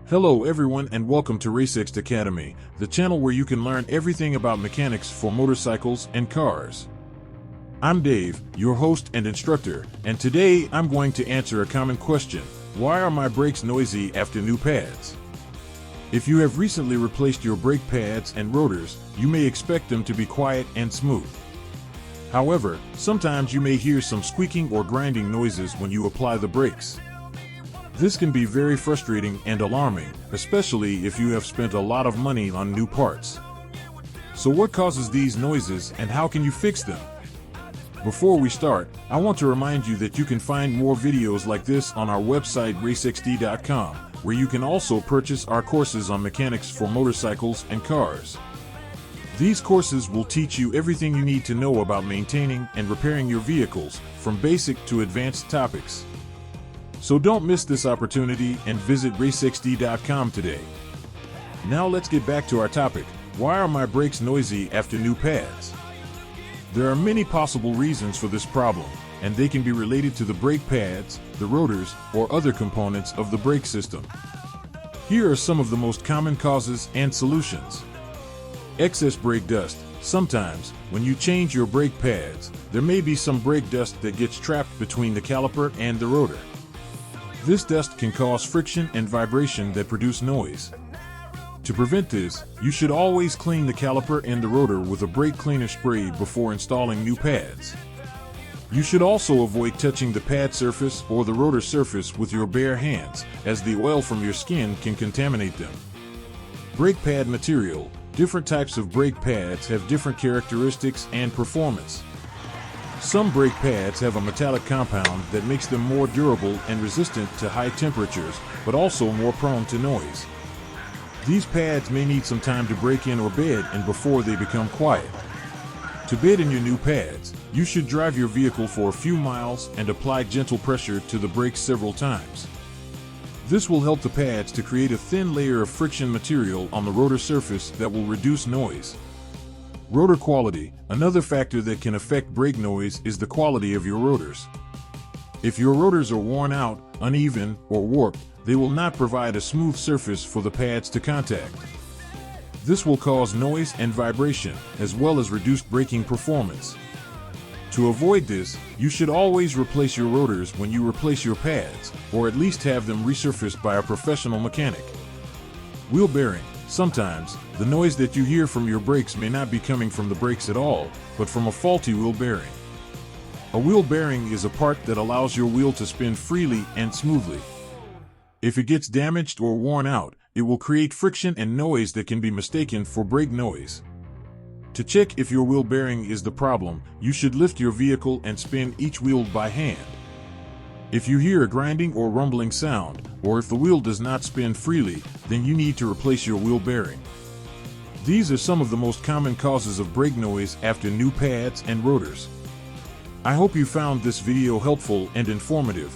Hello everyone and welcome to RaceX Academy, the channel where you can learn everything about mechanics for motorcycles and cars. I'm Dave, your host and instructor, and today I'm going to answer a common question: why are my brakes noisy after new pads? If you have recently replaced your brake pads and rotors, you may expect them to be quiet and smooth. However, sometimes you may hear some squeaking or grinding noises when you apply the brakes. This can be very frustrating and alarming, especially if you have spent a lot of money on new parts. So what causes these noises and how can you fix them? Before we start, I want to remind you that you can find more videos like this on our website racexd.com, where you can also purchase our courses on mechanics for motorcycles and cars. These courses will teach you everything you need to know about maintaining and repairing your vehicles, from basic to advanced topics. So don't miss this opportunity and visit racexd.com today. Now let's get back to our topic. Why are my brakes noisy after new pads? There are many possible reasons for this problem, and they can be related to the brake pads, the rotors, or other components of the brake system. Here are some of the most common causes and solutions. Excess brake dust. Sometimes, when you change your brake pads, there may be some brake dust that gets trapped between the caliper and the rotor. This dust can cause friction and vibration that produce noise. To prevent this, you should always clean the caliper and the rotor with a brake cleaner spray before installing new pads. You should also avoid touching the pad surface or the rotor surface with your bare hands, as the oil from your skin can contaminate them. Brake pad material. Different types of brake pads have different characteristics and performance. Some brake pads have a metallic compound that makes them more durable and resistant to high temperatures, but also more prone to noise. These pads may need some time to break in or bed in before they become quiet. To bed in your new pads, you should drive your vehicle for a few miles and apply gentle pressure to the brakes several times. This will help the pads to create a thin layer of friction material on the rotor surface that will reduce noise. Rotor quality. Another factor that can affect brake noise is the quality of your rotors. If your rotors are worn out, uneven, or warped, they will not provide a smooth surface for the pads to contact. This will cause noise and vibration, as well as reduced braking performance. To avoid this, you should always replace your rotors when you replace your pads, or at least have them resurfaced by a professional mechanic. Wheel bearing. Sometimes, the noise that you hear from your brakes may not be coming from the brakes at all, but from a faulty wheel bearing. A wheel bearing is a part that allows your wheel to spin freely and smoothly. If it gets damaged or worn out, it will create friction and noise that can be mistaken for brake noise. To check if your wheel bearing is the problem, you should lift your vehicle and spin each wheel by hand. If you hear a grinding or rumbling sound, or if the wheel does not spin freely, then you need to replace your wheel bearing. These are some of the most common causes of brake noise after new pads and rotors. I hope you found this video helpful and informative.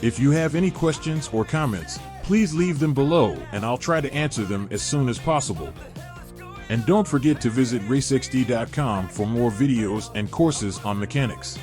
If you have any questions or comments, please leave them below and I'll try to answer them as soon as possible. And don't forget to visit racexd.com for more videos and courses on mechanics.